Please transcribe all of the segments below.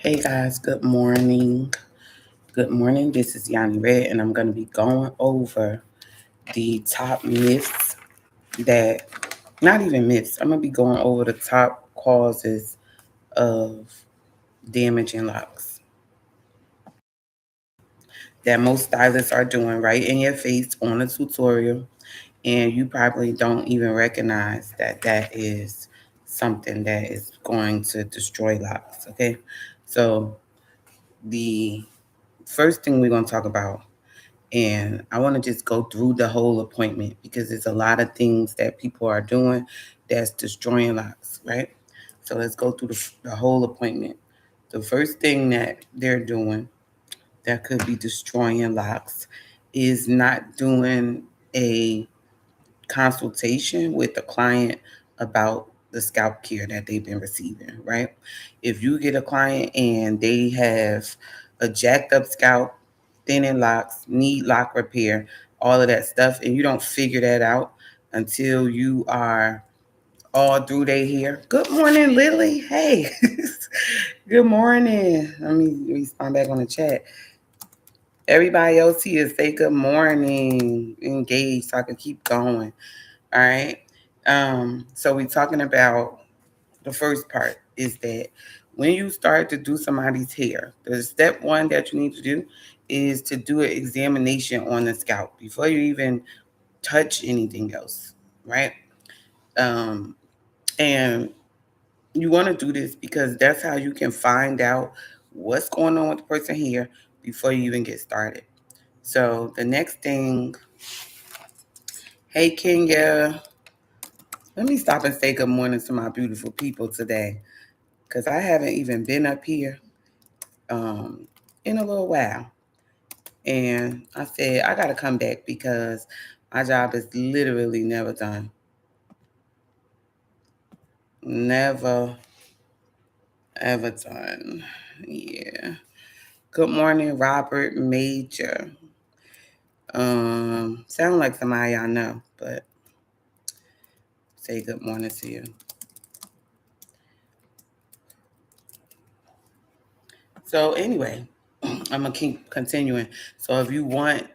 Hey guys, good morning. Good morning. This is Yanni Red, and I'm going to be going over the top myths that, not even myths, I'm going to be going over the top causes of damaging locks that most stylists are doing right in your face on a tutorial, and you probably don't even recognize that that is something that is going to destroy locks. Okay, so the first thing we're going to talk about. And I want to just go through the whole appointment because there's a lot of things that people are doing that's destroying locks, right? So let's go through the whole appointment. The first thing that they're doing that could be destroying locks is not doing a consultation with the client about the scalp care that they've been receiving, right? If you get a client and they have a jacked up scalp, thinning locks, need lock repair, all of that stuff, and you don't figure that out until you are all through their hair. Good morning, Lily. Hey, good morning. Let me respond back on the chat. Everybody else here say good morning, engage so I can keep going. All right. So we're talking about the first part is that when you start to do somebody's hair, the step one that you need to do is to do an examination on the scalp before you even touch anything else, right? Um, and you want to do this because that's how you can find out what's going on with the person here before you even get started. So the next thing, hey Kenya, let me stop and say good morning to my beautiful people today because I haven't even been up here um, in a little while. And I said, I got to come back because my job is literally never done. Never, ever done. Yeah. Good morning, Robert Major. Sound like somebody I know, but say good morning to you. So anyway, I'm gonna keep continuing. So if you want,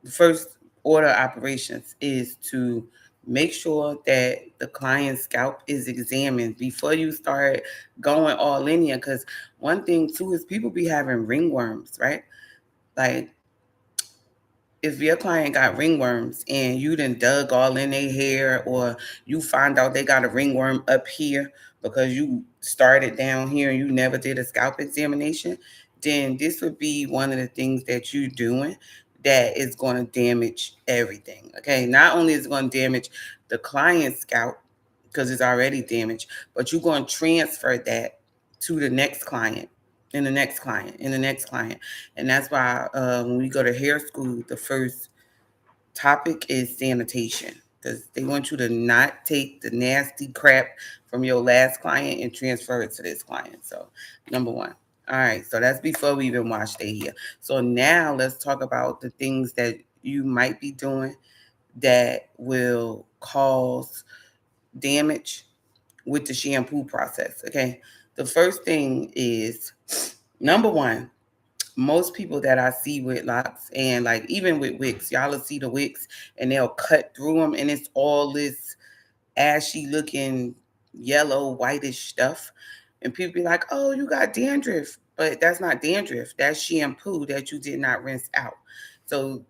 the first order of operations is to make sure that the client's scalp is examined before you start going all in here. Because one thing too is people be having ringworms, right? Like if your client got ringworms and you done dug all in their hair, or you find out they got a ringworm up here because you started down here and you never did a scalp examination, then this would be one of the things that you're doing that is going to damage everything. Okay, not only is it going to damage the client's scalp because it's already damaged, but you're going to transfer that to the next client and the next client and the next client. And that's why when we go to hair school, the first topic is sanitation because they want you to not take the nasty crap from your last client and transfer it to this client. So, number one. All right, so that's before we even wash their hair. So now let's talk about the things that you might be doing that will cause damage with the shampoo process. Okay, the first thing is number one, most people that I see with locks and like even with wigs, y'all will see the wigs and they'll cut through them and it's all this ashy looking yellow whitish stuff. And people be like, oh, you got dandruff. But that's not dandruff. That's shampoo that you did not rinse out. So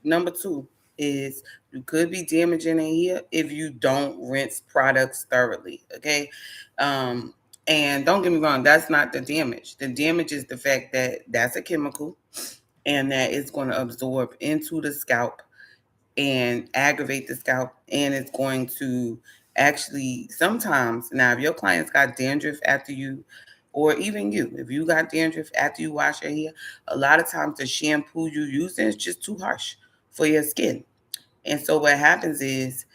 number two is you could be damaging a hair if you don't rinse products thoroughly. Okay. Um, and don't get me wrong, that's not the damage. The damage is the fact that that's a chemical and that it's going to absorb into the scalp and aggravate the scalp. And it's going to actually sometimes, now, if your client's got dandruff after you, or even you, if you got dandruff after you wash your hair, a lot of times the shampoo you using is just too harsh for your skin. And so what happens is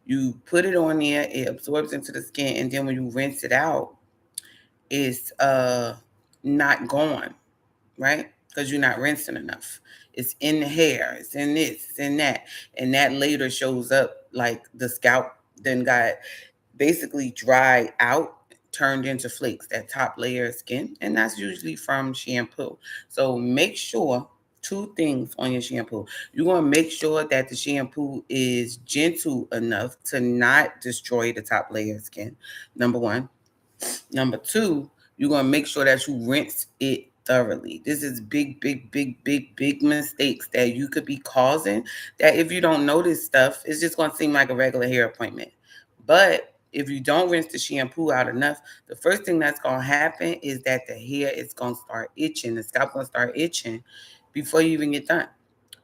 you put it on there, it absorbs into the skin, and then when you rinse it out, it's not gone, right? Because you're not rinsing enough. It's in the hair, it's in this, it's in that. And that later shows up like the scalp then got basically dried out turned into flakes, that top layer of skin, and that's usually from shampoo. So make sure two things on your shampoo. You're going to make sure that the shampoo is gentle enough to not destroy the top layer of skin. Number one. Number two, you're going to make sure that you rinse it thoroughly. This is big, big, big, big, big mistakes that you could be causing, that if you don't know this stuff, it's just going to seem like a regular hair appointment. But if you don't rinse the shampoo out enough, the first thing that's going to happen is that the hair is going to start itching. The scalp going to start itching before you even get done.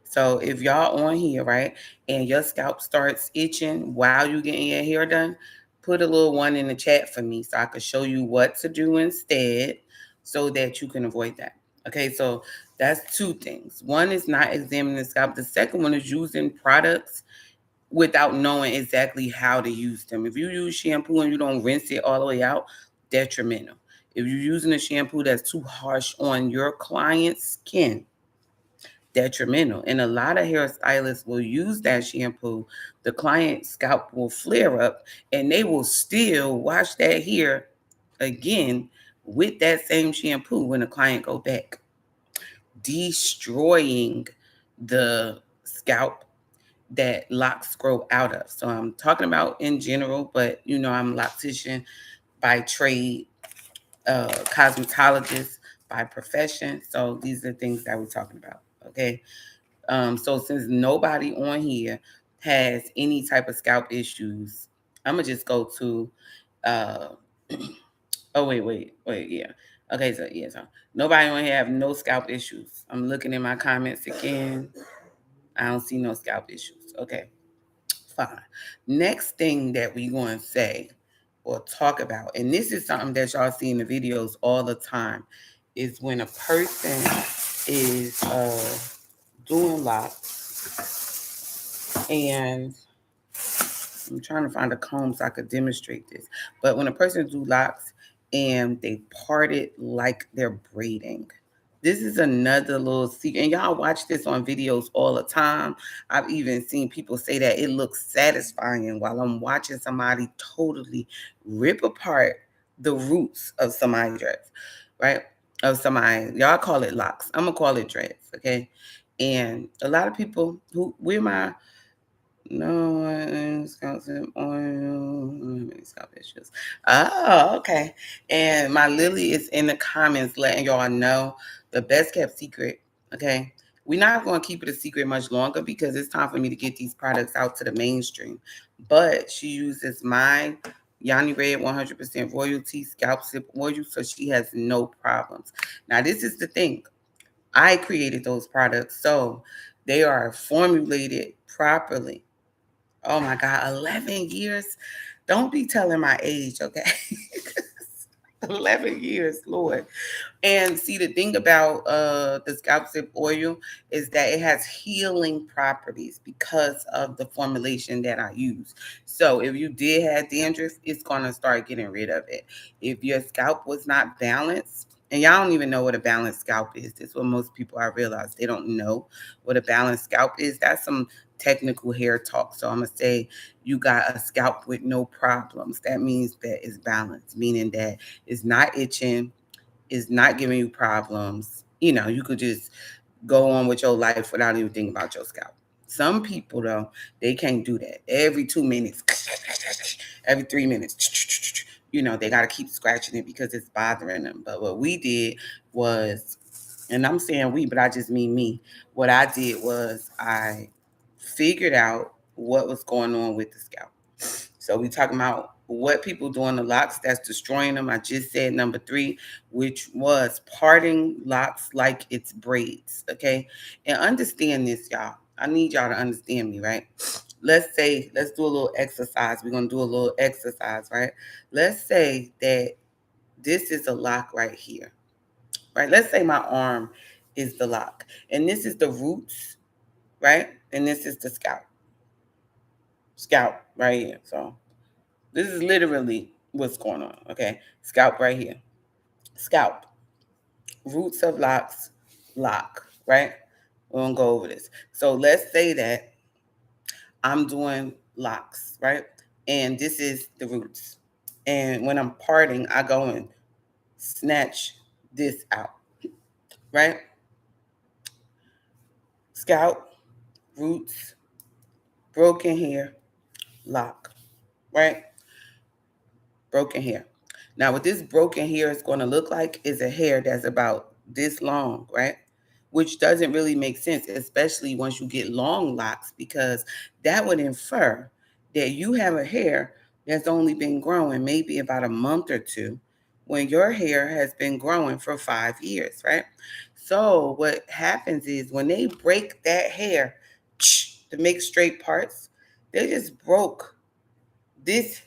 So if y'all on here, right, and your scalp starts itching while you getting your hair done, put a little one in the chat for me so I can show you what to do instead so that you can avoid that. Okay, so that's two things. One is not examining the scalp. The second one is using products without knowing exactly how to use them. If you use shampoo and you don't rinse it all the way out, detrimental. If you're using a shampoo that's too harsh on your client's skin, detrimental. And a lot of hairstylists will use that shampoo. The client's scalp will flare up and they will still wash that hair again with that same shampoo when the client go back, destroying the scalp that locks grow out of. So I'm talking about in general, but you know, I'm a loctician by trade, cosmetologist by profession. So these are things that we're talking about. Okay. So since nobody on here has any type of scalp issues, I'm gonna just go to uh oh wait, yeah. Okay, so yeah, so nobody on here have no scalp issues. I'm looking in my comments again. I don't see no scalp issues. Okay, fine. Next thing that we going to say or talk about, and this is something that y'all see in the videos all the time, is when a person is doing locks, and I'm trying to find a comb so I could demonstrate this. But when a person do locks and they part it like they're braiding, this is another little secret. And y'all watch this on videos all the time. I've even seen people say that it looks satisfying while I'm watching somebody totally rip apart the roots of somebody's dress, right? Of somebody, y'all call it locks. I'm gonna call it dreads, okay? And a lot of people who wear my no one scalp oil. Scalp issues. Oh, okay. And my Lily is in the comments letting y'all know the best kept secret. Okay. We're not going to keep it a secret much longer because it's time for me to get these products out to the mainstream. But she uses my Yanni Red 100% royalty scalp sip oil, so she has no problems. Now, this is the thing. I created those products, so they are formulated properly. Oh my God, 11 years. Don't be telling my age, okay? 11 years, Lord. And see, the thing about the scalp sip oil is that it has healing properties because of the formulation that I use. So if you did have dandruff, it's going to start getting rid of it. If your scalp was not balanced, and y'all don't even know what a balanced scalp is. That's what most people, I realize, they don't know what a balanced scalp is. That's some technical hair talk. So I'm going to say you got a scalp with no problems. That means that it's balanced, meaning that it's not itching, is not giving you problems. You know, you could just go on with your life without even thinking about your scalp. Some people, though, they can't do that. Every 2 minutes, every 3 minutes, you know, they got to keep scratching it because it's bothering them. But what we did was, and I'm saying we, but I just mean me. What I did was I figured out what was going on with the scalp. So we talking about what people do on the locks that's destroying them. I just said number three, which was parting locks like it's braids. Okay. And understand this, y'all. I need y'all to understand me, right? Let's say, let's do a little exercise. We're going to do a little exercise, right? Let's say that this is a lock right here, right? Let's say my arm is the lock, and this is the roots, right? And this is the scalp right here. So this is literally what's going on. Okay. Scalp right here. Scalp. Roots of locks. Lock. Right? We're going to go over this. So let's say that I'm doing locks. Right? And this is the roots. And when I'm parting, I go and snatch this out, right? Scalp, roots, broken hair, lock, right? Broken hair. Now, what this broken hair is going to look like is a hair that's about this long, right? Which doesn't really make sense, especially once you get long locks, because that would infer that you have a hair that's only been growing maybe about a month or two when your hair has been growing for 5 years, right? So, what happens is when they break that hair to make straight parts, they just broke this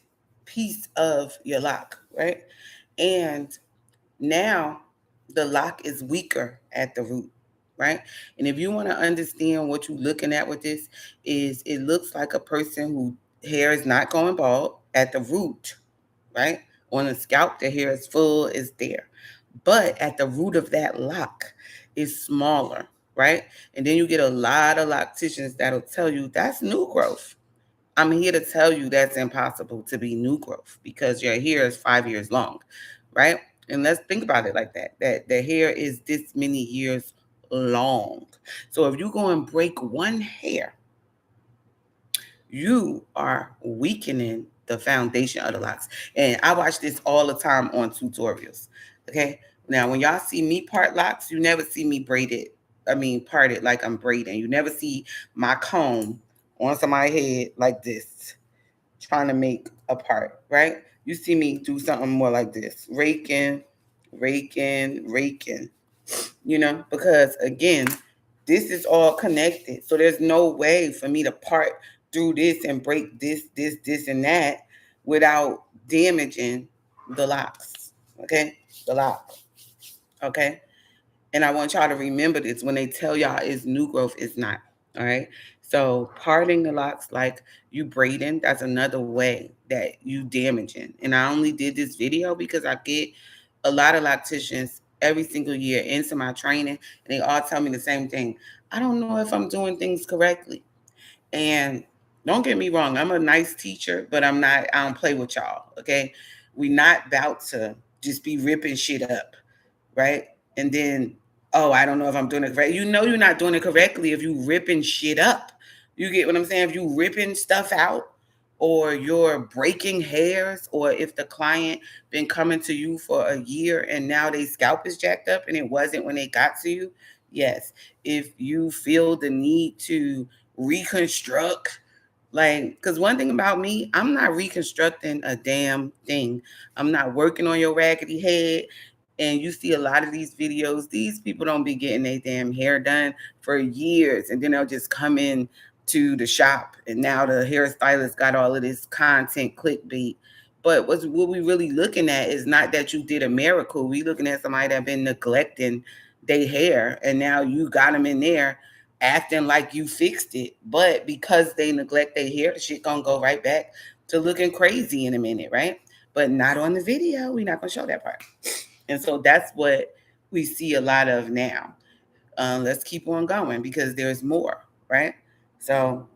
piece of your lock, right? And now the lock is weaker at the root, right? And if you want to understand what you're looking at with this, is it looks like a person who hair is not going bald at the root, right? On the scalp, the hair is full, is there. But at the root of that lock is smaller, right? And then you get a lot of locticians that'll tell you that's new growth. I'm here to tell you that's impossible to be new growth because your hair is 5 years long, right? And let's think about it like that. That the hair is this many years long. So if you go and break one hair, you are weakening the foundation of the locks. And I watch this all the time on tutorials. Okay. Now, when y'all see me part locks, you never see me braided. I mean, parted like I'm braiding. You never see my comb on somebody's head like this, trying to make a part, right? You see me do something more like this, raking, raking, raking, because again, this is all connected. So there's no way for me to part through this and break this, and that without damaging the locks. Okay? The lock. Okay? And I want y'all to remember this when they tell y'all it's new growth, it's not. All right. So parting the locks like you braiding, that's another way that you damaging. And I only did this video because I get a lot of locticians every single year into my training, and they all tell me the same thing. I don't know if I'm doing things correctly. And don't get me wrong, I'm a nice teacher, but I don't play with y'all. Okay. We not about to just be ripping shit up, right? And then, oh, I don't know if I'm doing it correct. You know you're not doing it correctly if you ripping shit up. You get what I'm saying? If you ripping stuff out or you're breaking hairs, or if the client been coming to you for a year and now they scalp is jacked up and it wasn't when they got to you, yes. If you feel the need to reconstruct, like, because one thing about me, I'm not reconstructing a damn thing. I'm not working on your raggedy head. And you see a lot of these videos, these people don't be getting their damn hair done for years. And then they'll just come in to the shop. And now the hairstylist got all of this content clickbait. But what we really looking at is not that you did a miracle. We looking at somebody that been neglecting their hair. And now you got them in there acting like you fixed it. But because they neglect their hair, the shit gonna go right back to looking crazy in a minute, right? But not on the video. We're not gonna show that part. And so that's what we see a lot of now. Let's keep on going because there's more, right? So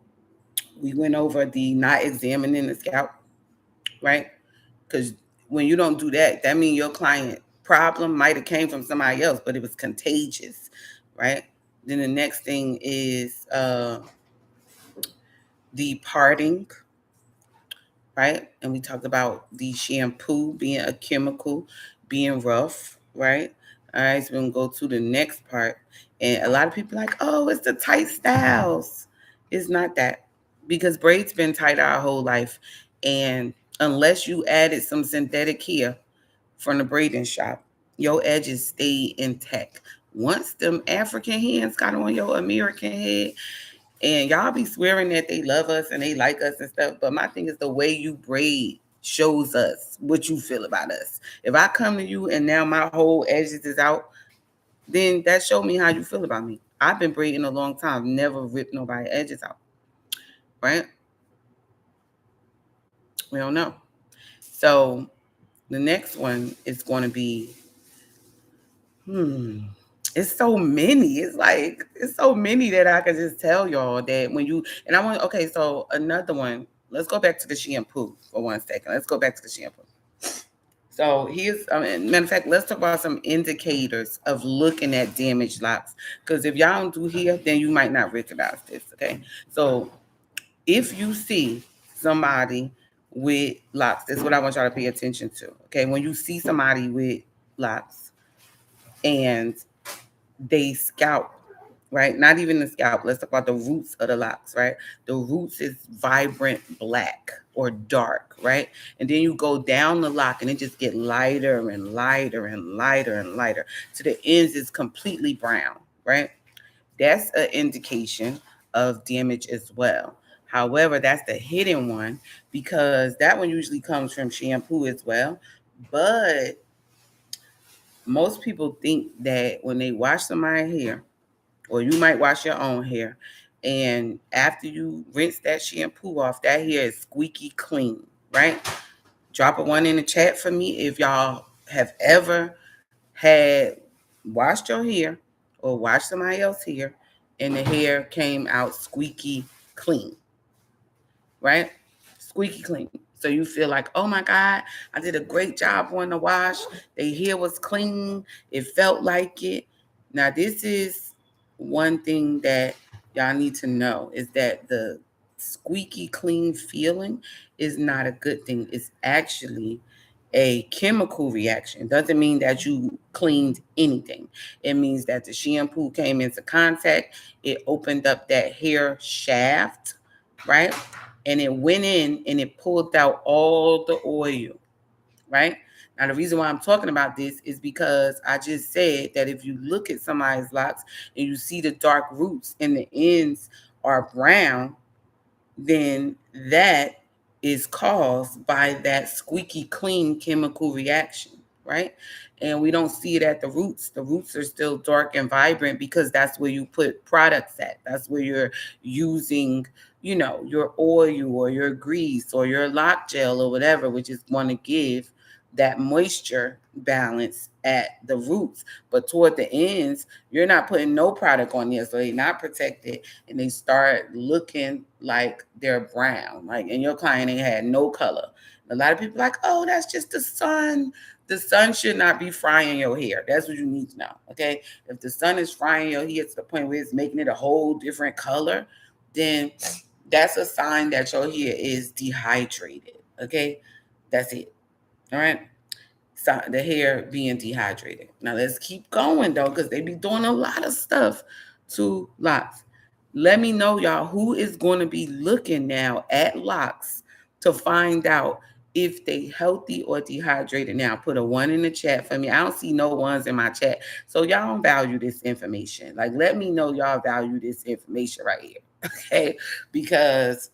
we went over the not examining the scalp, right? Because when you don't do that, that means your client problem might have came from somebody else, but it was contagious, right? Then the next thing is the parting, right? And we talked about the shampoo being a chemical, being rough, right? All right, so we're gonna go to the next part. And a lot of people are like, oh, it's the tight styles. It's not that, because braids been tight our whole life. And unless you added some synthetic hair from the braiding shop, your edges stay intact. Once them African hands got on your American head, and y'all be swearing that they love us and they like us and stuff. But my thing is the way you braid shows us what you feel about us. If I come to you and now my whole edges is out, then that showed me how you feel about me. I've been braiding a long time, never ripped nobody edges out, right? We don't know. So the next one is going to be, hmm, it's so many. It's like, it's so many that I can just tell y'all that when you, and I want, okay, so another one, let's go back to the shampoo for 1 second. Let's go back to the shampoo. So here's, matter of fact, let's talk about some indicators of looking at damaged locks. Because if y'all don't do here, then you might not recognize this. Okay, so if you see somebody with locks, that's what I want y'all to pay attention to. Okay, when you see somebody with locks and they scalp, right? Not even the scalp. Let's talk about the roots of the locks, right? The roots is vibrant black or dark, right? And then you go down the lock and it just get lighter and lighter and lighter and lighter to the ends is completely brown, right? That's an indication of damage as well. However, that's the hidden one because that one usually comes from shampoo as well. But most people think that when they wash somebody's hair, or you might wash your own hair, and after you rinse that shampoo off, that hair is squeaky clean, right? Drop a one in the chat for me if y'all have ever had washed your hair or washed somebody else's hair and the hair came out squeaky clean, right? Squeaky clean. So you feel like, oh my God, I did a great job on the wash. The hair was clean. It felt like it. Now, this is one thing that y'all need to know is that the squeaky clean feeling is not a good thing. It's actually a chemical reaction. It doesn't mean that you cleaned anything. It means that the shampoo came into contact, it opened up that hair shaft, right? And it went in and it pulled out all the oil, right? Now, the reason why I'm talking about this is because I just said that if you look at somebody's locks and you see the dark roots and the ends are brown, then that is caused by that squeaky clean chemical reaction, right? And we don't see it at the roots. The roots are still dark and vibrant because that's where you put products at. That's where you're using, your oil or your grease or your lock gel or whatever, which is going to give that moisture balance at the roots. But toward the ends, you're not putting no product on there, so they're not protected and they start looking like they're brown. Like, and your client ain't had no color. A lot of people are like, oh, that's just the sun. The sun should not be frying your hair. That's what you need to know. Okay. If the sun is frying your hair to the point where it's making it a whole different color, then that's a sign that your hair is dehydrated. Okay. That's it. All right. So the hair being dehydrated. Now let's keep going though, because they be doing a lot of stuff to locks. Let me know, y'all, who is going to be looking now at locks to find out if they healthy or dehydrated. Now, put a one in the chat for me. I don't see no ones in my chat. So y'all don't value this information. Like, let me know y'all value this information right here. Okay. Because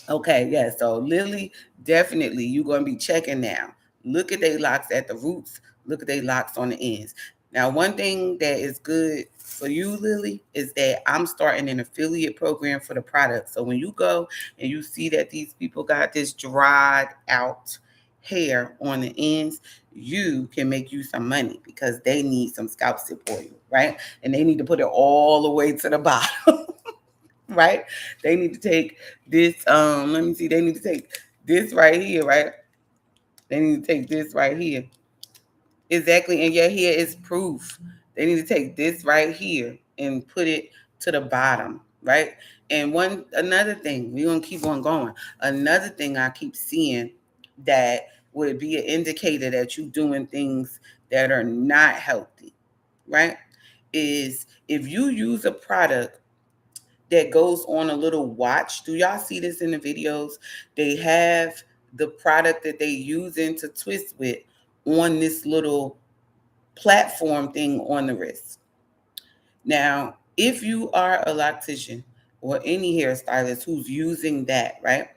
okay, yeah. So Lily, definitely you're gonna be checking now. Look at their locks at the roots. Look at their locks on the ends. Now, one thing that is good for you, Lily, is that I'm starting an affiliate program for the product. So when you go and you see that these people got this dried out hair on the ends, you can make you some money because they need some scalp tip oil, right? And they need to put it all the way to the bottom. Right? They need to take this, let me see, they need to take this right here, right? They need to take this right here. Exactly. And your hair is proof. They need to take this right here and put it to the bottom, right? And another thing, we're gonna keep on going. Another thing I keep seeing that would be an indicator that you're doing things that are not healthy, right? Is if you use a product that goes on a little watch. Do y'all see this in the videos? They have the product that they using to twist with on this little platform thing on the wrist. Now, if you are a loctician or any hairstylist who's using that, right?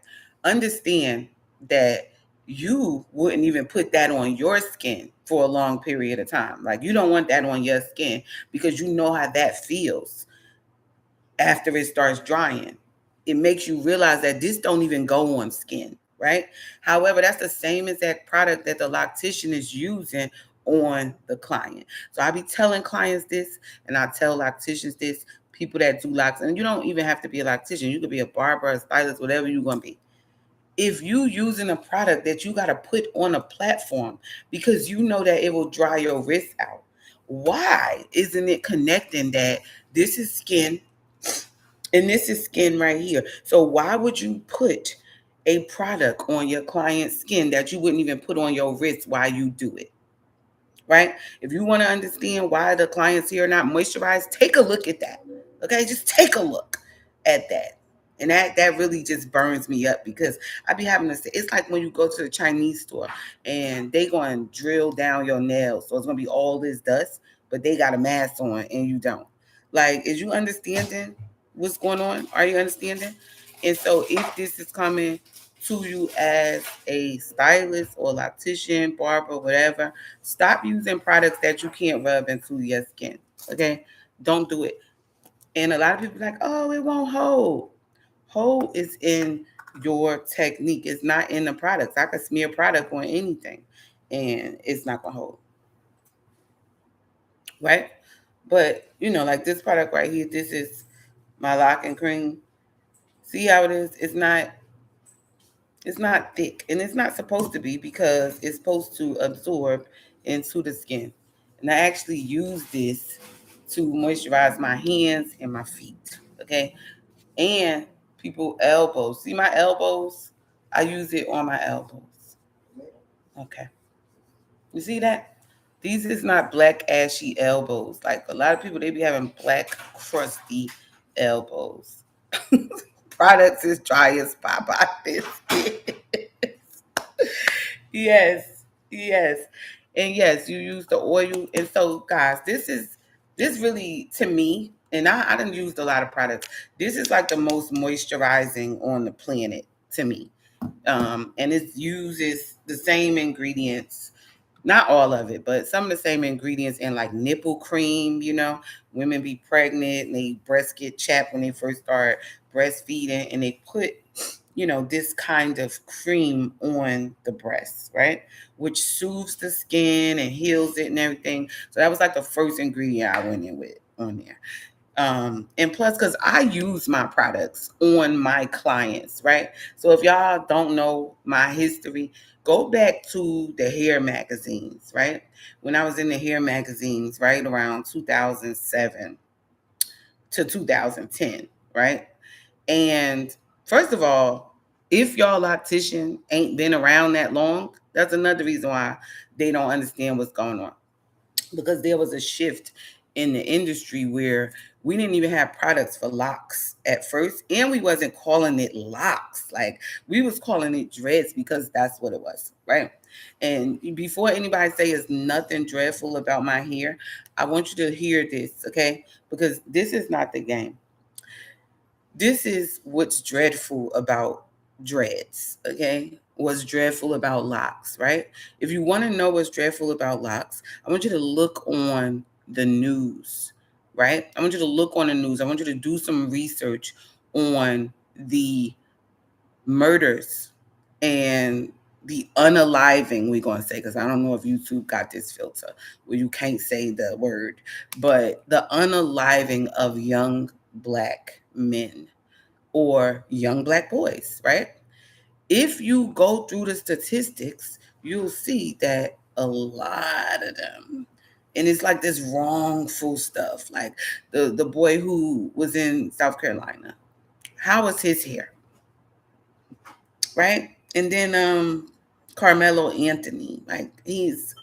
Understand that you wouldn't even put that on your skin for a long period of time. Like, you don't want that on your skin because you know how that feels after it starts drying. It makes you realize that this don't even go on skin, right? However, that's the same exact product that the loctician is using on the client. So I be telling clients this, and I tell locticians this, people that do locks, and you don't even have to be a loctician. You could be a barber, a stylist, whatever you're going to be. if you using a product that you got to put on a platform because you know that it will dry your wrist out, why isn't it connecting that this is skin and this is skin right here? So why would you put a product on your client's skin that you wouldn't even put on your wrist while you do it? Right? If you want to understand why the clients here are not moisturized, take a look at that. Okay, just take a look at that. And that really just burns me up because I be having to say it's like when you go to the Chinese store and they going to drill down your nails. So it's going to be all this dust, but they got a mask on and you don't. Like, is you understanding what's going on? Are you understanding? And so if this is coming to you as a stylist or loctician, barber, whatever, stop using products that you can't rub into your skin. Okay? Don't do it. And a lot of people are like, oh, it won't hold. Hold is in your technique. It's not in the products. I could smear product on anything and it's not gonna hold. Right? But like this product right here, this is my lock and cream. See how it is? It's not thick, and it's not supposed to be because it's supposed to absorb into the skin. And I actually use this to moisturize my hands and my feet. Okay, and people elbows. See my elbows? I use it on my elbows. Okay, you see that? These is not black ashy elbows. Like a lot of people, they be having black crusty elbows. Products is dry as Popeye biscuit. Yes, yes. And yes, you use the oil. And so, guys, this really to me, and I done used a lot of products. This is like the most moisturizing on the planet to me. And it uses the same ingredients, not all of it, but some of the same ingredients in like nipple cream. Women be pregnant and they breasts get chapped when they first start breastfeeding, and they put this kind of cream on the breast, right? Which soothes the skin and heals it and everything. So that was like the first ingredient I went in with on there. And plus, because I use my products on my clients, right? So if y'all don't know my history, go back to the hair magazines, right? When I was in the hair magazines, right around 2007 to 2010, right? And first of all, if y'all loctician ain't been around that long, that's another reason why they don't understand what's going on. Because there was a shift in the industry where we didn't even have products for locks at first, and we wasn't calling it locks. Like we was calling it dreads because that's what it was, right? And before anybody say it's nothing dreadful about my hair, I want you to hear this, okay? Because this is not the game. This is what's dreadful about dreads, okay? What's dreadful about locks, right? If you want to know what's dreadful about locks, I want you to look on the news, right? I want you to look on the news. I want you to do some research on the murders and the unaliving, we're going to say, because I don't know if YouTube got this filter where you can't say the word, but the unaliving of young black men or young black boys, right? If you go through the statistics, you'll see that a lot of them, and it's like this wrongful stuff, like the boy who was in South Carolina, how was his hair, right? And then Carmelo Anthony, like he's,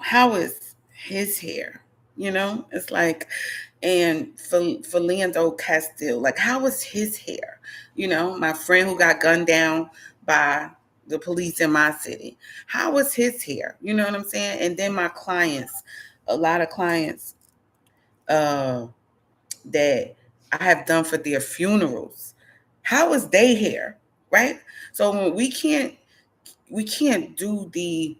how is his hair? It's like, and for Lando Castile, like how was his hair? My friend who got gunned down by the police in my city, how was his hair? You know what I'm saying? And then my clients, a lot of clients uh, that I have done for their funerals, how is their hair? Right? So when we can't do the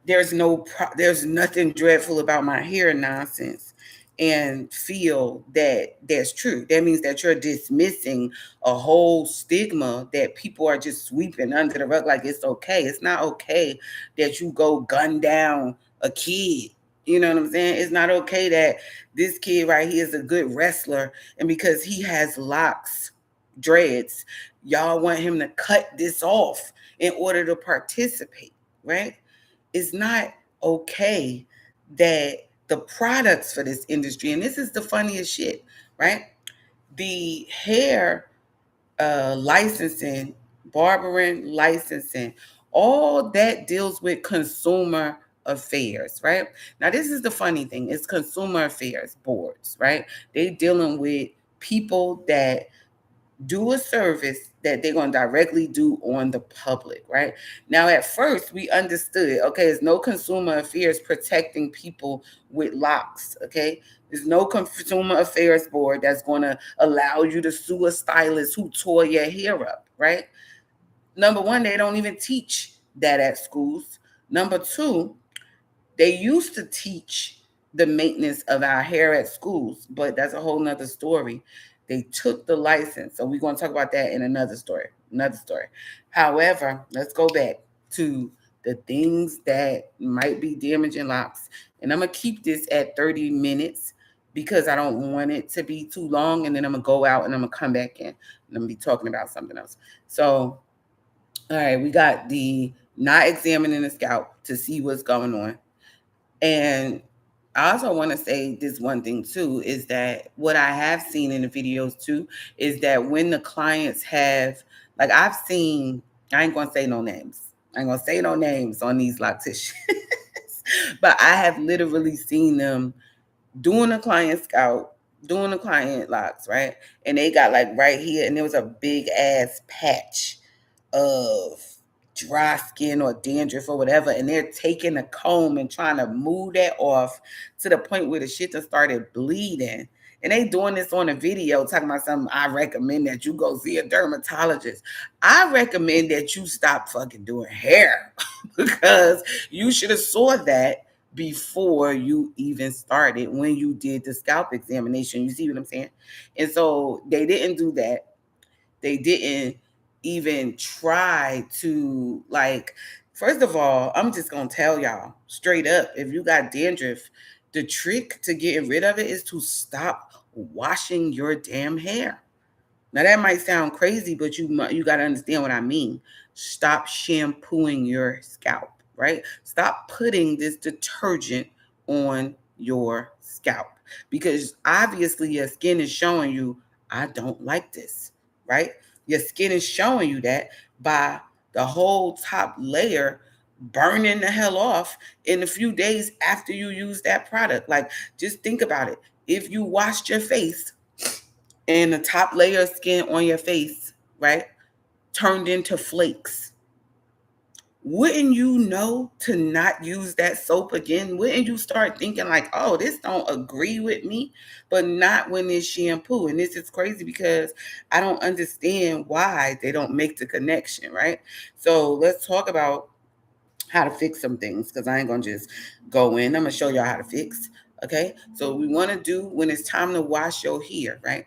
there's nothing dreadful about my hair nonsense and feel that that's true. That means that you're dismissing a whole stigma that people are just sweeping under the rug like it's okay. It's not okay that you go gun down a kid. You know what I'm saying? It's not okay that this kid right here is a good wrestler and because he has locks dreads, y'all want him to cut this off in order to participate, right? It's not okay that the products for this industry, and this is the funniest shit, right? The hair licensing, barbering licensing, all that deals with consumer affairs, right? Now, this is the funny thing: it's consumer affairs boards, right? They dealing with people that do a service that they're going to directly do on the public, right? Now, at first, we understood, okay, there's no consumer affairs protecting people with locks, okay? There's no consumer affairs board that's going to allow you to sue a stylist who tore your hair up, right? Number one, they don't even teach that at schools. Number two, they used to teach the maintenance of our hair at schools, but that's a whole nother story. They took the license. So we're going to talk about that in another story. Another story. However, let's go back to the things that might be damaging locks. And I'm going to keep this at 30 minutes because I don't want it to be too long. And then I'm going to go out and I'm going to come back in and I'm going to be talking about something else. So, all right, we got the not examining the scalp to see what's going on. And I also want to say this one thing too is that what I have seen in the videos too is that when the clients have, like I've seen, I ain't gonna say no names. I ain't gonna say no names on these locticians, but I have literally seen them doing a client scout, doing a client locks, right? And they got like right here, and there was a big ass patch of dry skin or dandruff or whatever, and they're taking a comb and trying to move that off to the point where the shit just started bleeding. And they doing this on a video talking about something. I recommend that you go see a dermatologist. I recommend that you stop fucking doing hair because you should have saw that before you even started when you did the scalp examination. You see what I'm saying? And so they didn't do that. They didn't even try to, like, first of all, I'm just gonna tell y'all straight up, if you got dandruff, the trick to getting rid of it is to stop washing your damn hair. Now that might sound crazy, but you got to understand what I mean. Stop shampooing your scalp, right? Stop putting this detergent on your scalp because obviously your skin is showing you I don't like this, right? Your skin is showing you that by the whole top layer burning the hell off in a few days after you use that product. Like just think about it. If you washed your face and the top layer of skin on your face, right, turned into flakes, wouldn't you know to not use that soap again? Wouldn't you start thinking like, oh, this don't agree with me? But not when it's shampoo. And this is crazy because I don't understand why they don't make the connection, right? So let's talk about how to fix some things because I ain't gonna just go in. I'm gonna show y'all how to fix. Okay. So we want to do when it's time to wash your hair, right?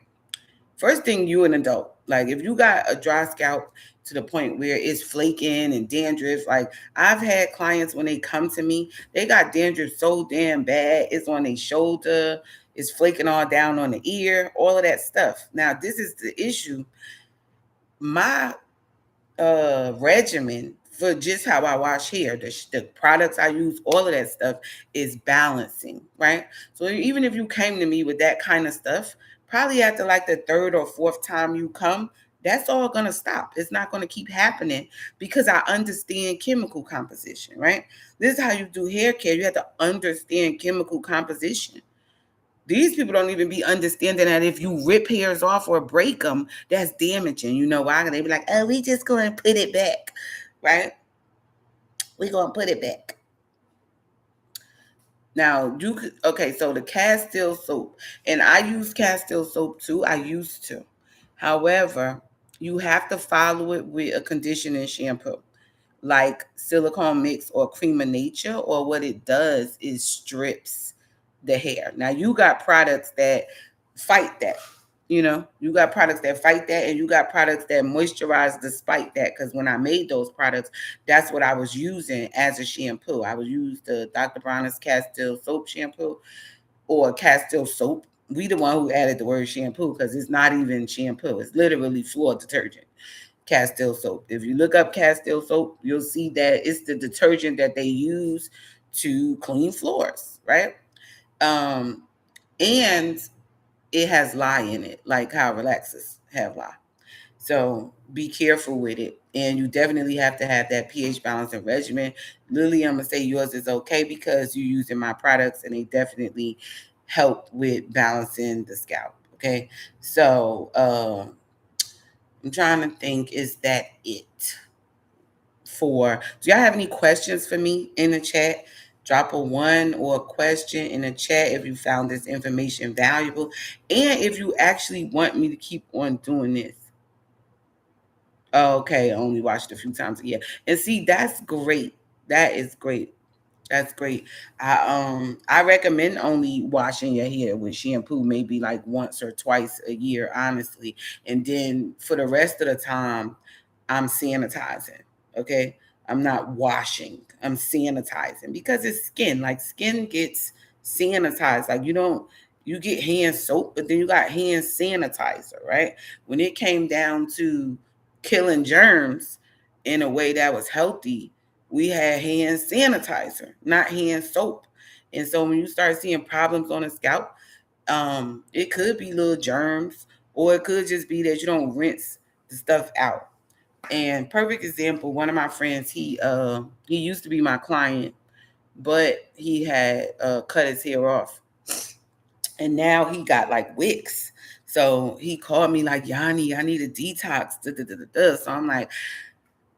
First thing, you an adult. Like if you got a dry scalp to the point where it's flaking and dandruff, like I've had clients when they come to me, they got dandruff so damn bad, it's on their shoulder, it's flaking all down on the ear, all of that stuff. Now, this is the issue. My regimen for just how I wash hair, the products I use, all of that stuff is balancing, right? So even if you came to me with that kind of stuff, probably after like the third or fourth time you come, that's all going to stop. It's not going to keep happening because I understand chemical composition, right? This is how you do hair care. You have to understand chemical composition. These people don't even be understanding that if you rip hairs off or break them, that's damaging. You know why? They be like, oh, we just going to put it back, right? We going to put it back. Now, you could, okay, so the Castile soap, and I use Castile soap too. I used to. However, you have to follow it with a conditioning shampoo like silicone mix or cream of nature, or what it does is strips the hair. Now you got products that fight that. You know, you got products that fight that, and you got products that moisturize despite that. Because when I made those products, that's what I was using as a shampoo. I would use the Dr. Bronner's Castile soap shampoo or Castile soap, We the one who added the word shampoo because it's not even shampoo. It's literally floor detergent, Castile soap. If you look up Castile soap, you'll see that it's the detergent that they use to clean floors, right? Um, and it has lye in it, like how relaxers have lye. So be careful with it. And you definitely have to have that pH balance and regimen. Lily, I'm gonna say yours is okay because you're using my products and they definitely help with balancing the scalp. Okay. So I'm trying to think, is that it for do y'all have any questions for me in the chat? Drop a one or a question in the chat if you found this information valuable and if you actually want me to keep on doing this. Oh, okay, I only watched a few times a year. And see, that's great. That is great. That's great. I recommend only washing your hair with shampoo maybe like once or twice a year, honestly. And then for the rest of the time, I'm sanitizing. Okay. I'm not washing. I'm sanitizing because it's skin. Like skin gets sanitized. Like you get hand soap, but then you got hand sanitizer, right? When it came down to killing germs in a way that was healthy, we had hand sanitizer, not hand soap. And so when you start seeing problems on the scalp, it could be little germs, or it could just be that you don't rinse the stuff out. And perfect example, one of my friends, he used to be my client, but he had cut his hair off, and now he got like wicks. So he called me like, Yanni, I need a detox. Da, da, da, da, da. So I'm like,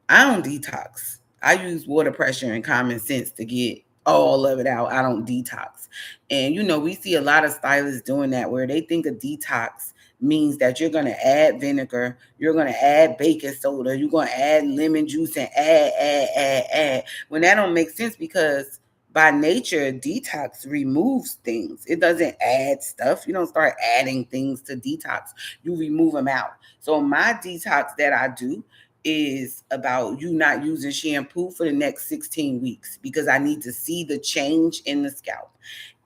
I don't detox. I use water pressure and common sense to get all of it out. I don't detox. And we see a lot of stylists doing that where they think a detox means that you're going to add vinegar, you're going to add baking soda, you're going to add lemon juice and add. When that don't make sense because by nature, detox removes things. It doesn't add stuff. You don't start adding things to detox. You remove them out. So my detox that I do is about you not using shampoo for the next 16 weeks because I need to see the change in the scalp.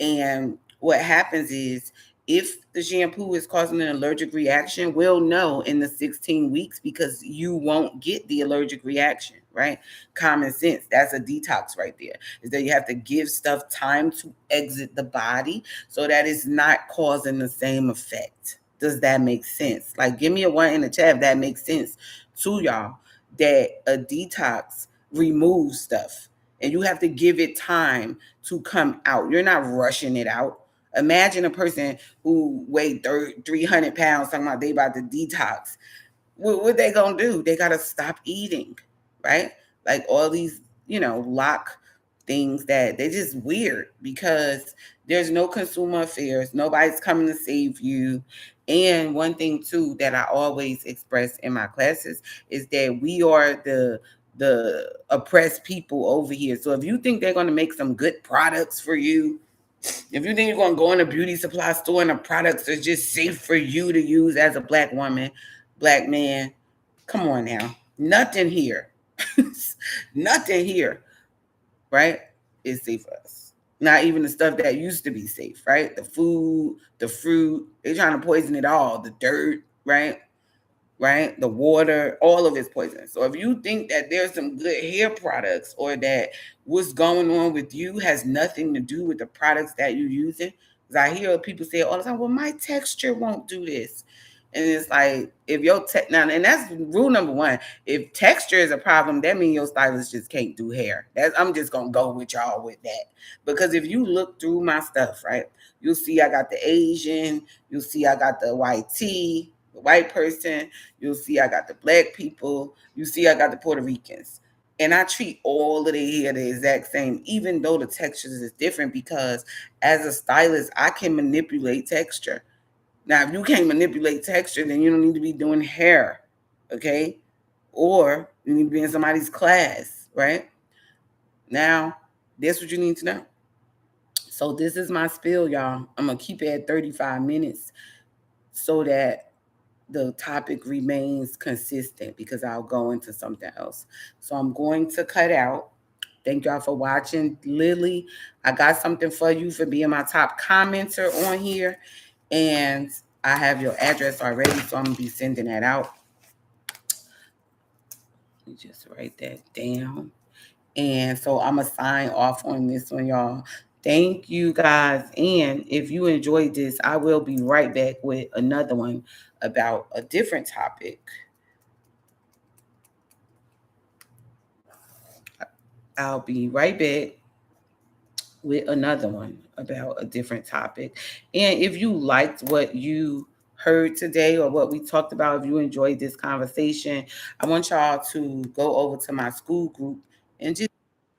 And what happens is if the shampoo is causing an allergic reaction, we'll know in the 16 weeks because you won't get the allergic reaction, right? Common sense. That's a detox right there. Is that you have to give stuff time to exit the body so that it's not causing the same effect. Does that make sense? Like, give me a one in the chat if that makes sense to y'all, that a detox removes stuff and you have to give it time to come out. You're not rushing it out. Imagine a person who weighed 300 pounds talking about they about to detox. What they gonna do? They gotta stop eating, right? Like all these, lock things that they just weird because there's no consumer affairs. Nobody's coming to save you. And one thing too that I always express in my classes is that we are the oppressed people over here. So if you think they're gonna make some good products for you, if you think you're gonna go in a beauty supply store and the products are just safe for you to use as a black woman, black man, come on now. Nothing here. Nothing here, right? Is safe for us. Not even the stuff that used to be safe, right? The food, the fruit, they're trying to poison it all. The dirt, right? Right? The water, all of it's poisonous. So if you think that there's some good hair products or that what's going on with you has nothing to do with the products that you're using, because I hear people say all the time, well, my texture won't do this. And it's like, if your now, and that's rule number one. If texture is a problem, that means your stylist just can't do hair. I'm just gonna go with y'all with that. Because if you look through my stuff, right, you'll see I got the Asian, you'll see I got the white tea, the white person, you'll see I got the black people, you see I got the Puerto Ricans. And I treat all of their hair the exact same, even though the textures is different, because as a stylist, I can manipulate texture. Now, if you can't manipulate texture, then you don't need to be doing hair, okay? Or you need to be in somebody's class, right? Now, that's what you need to know. So this is my spiel, y'all. I'm going to keep it at 35 minutes so that the topic remains consistent because I'll go into something else. So I'm going to cut out. Thank y'all for watching. Lily, I got something for you for being my top commenter on here. And I have your address already, so I'm gonna be sending that out. Let me just write that down. And so I'm gonna sign off on this one, y'all. Thank you guys. And if you enjoyed this, I will be right back with another one about a different topic. I'll be right back with another one about a different topic. And if you liked what you heard today or what we talked about, if you enjoyed this conversation, I want y'all to go over to my school group and just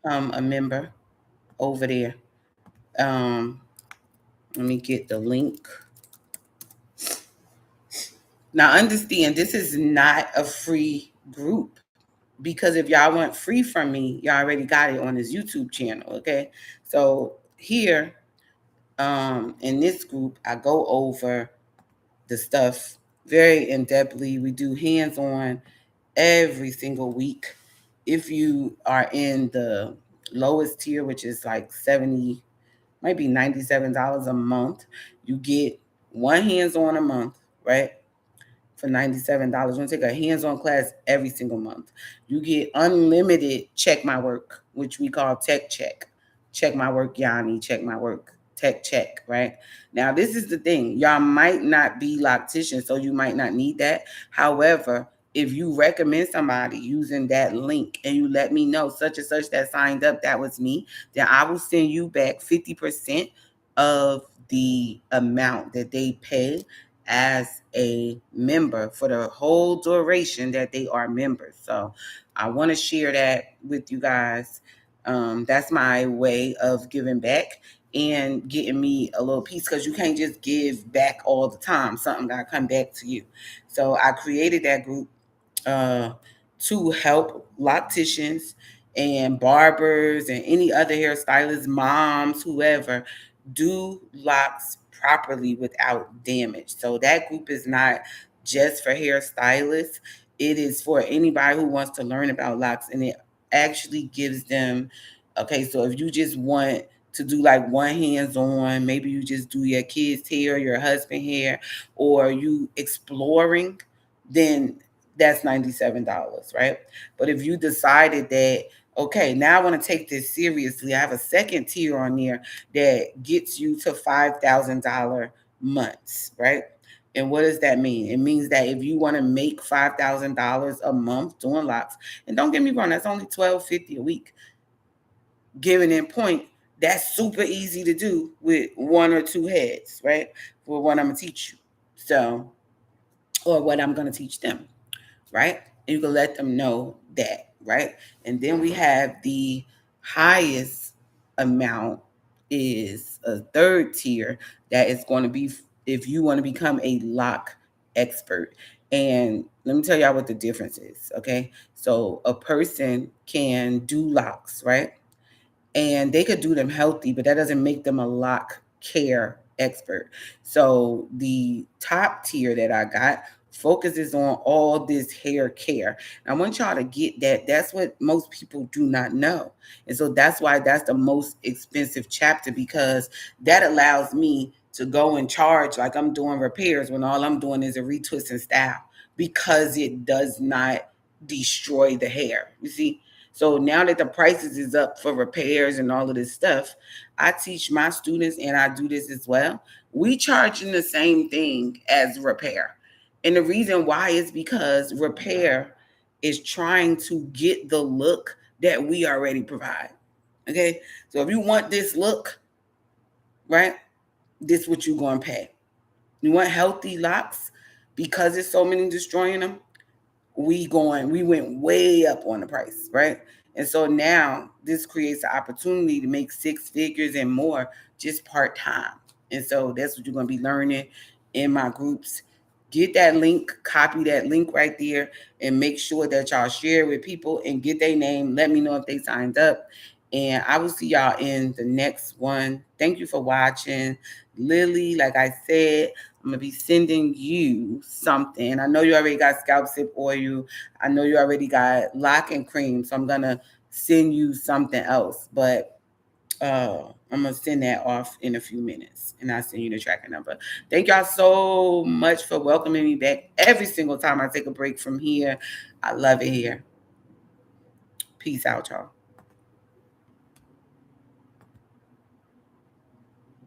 become a member over there. Um, Let me get the link. Now, understand this is not a free group, because if y'all want free from me, y'all already got it on this YouTube channel. Okay, so here in this group, I go over the stuff very in depthly. We do hands on every single week. If you are in the lowest tier, which is like 70, might be $97 a month, you get one hands on a month, right? For $97. You want to take a hands-on class every single month. You get unlimited check my work, which we call tech check. Check my work, Yanni, check my work, tech check, right? Now, this is the thing. Y'all might not be locticians, so you might not need that. However, if you recommend somebody using that link and you let me know such and such that signed up, that was me, then I will send you back 50% of the amount that they pay as a member for the whole duration that they are members. So I want to share that with you guys. That's my way of giving back and getting me a little piece, because you can't just give back all the time. Something got to come back to you. So I created that group uh, to help locticians and barbers and any other hairstylists, moms, whoever, do locks properly without damage. So that group is not just for hairstylists. It is for anybody who wants to learn about locks, and it actually gives them, okay, so if you just want to do like one hands on, maybe you just do your kids' hair, your husband hair, or you exploring, then that's $97, right? But if you decided that, okay, now I want to take this seriously, I have a second tier on there that gets you to $5,000 months, right? And what does that mean? It means that if you want to make $5,000 a month doing locks, and don't get me wrong, that's only $12.50 a week. Given in point, that's super easy to do with one or two heads, right? For what I'm gonna teach you, so, or what I'm gonna teach them, right? And you can let them know that, right? And then we have the highest amount is a third tier that is going to be if you want to become a lock expert. And let me tell y'all what the difference is, okay? So a person can do locks, right? And they could do them healthy, but that doesn't make them a lock care expert. So the top tier that I got focuses on all this hair care. And I want y'all to get that. That's what most people do not know. And so that's why that's the most expensive chapter, because that allows me to go and charge like I'm doing repairs when all I'm doing is a retwist and style, because it does not destroy the hair. You see? So now that the prices is up for repairs and all of this stuff, I teach my students, and I do this as well. We charging the same thing as repair. And the reason why is because repair is trying to get the look that we already provide. Okay? So if you want this look, right? This is what you're going to pay. You want healthy locks because there's so many destroying them, we went way up on the price, right? And so now this creates an opportunity to make six figures and more just part-time. And so that's what you're going to be learning in my groups. Get that link, copy that link right there, and make sure that y'all share it with people and get their name. Let me know if they signed up. And I will see y'all in the next one. Thank you for watching. Lily, like I said, I'm gonna be sending you something. I know you already got scalp sip oil. I know you already got lock and cream. So I'm gonna send you something else. But I'm gonna send that off in a few minutes, and I'll send you the tracking number. Thank y'all so much for welcoming me back every single time I take a break from here. I love it here. Peace out, y'all.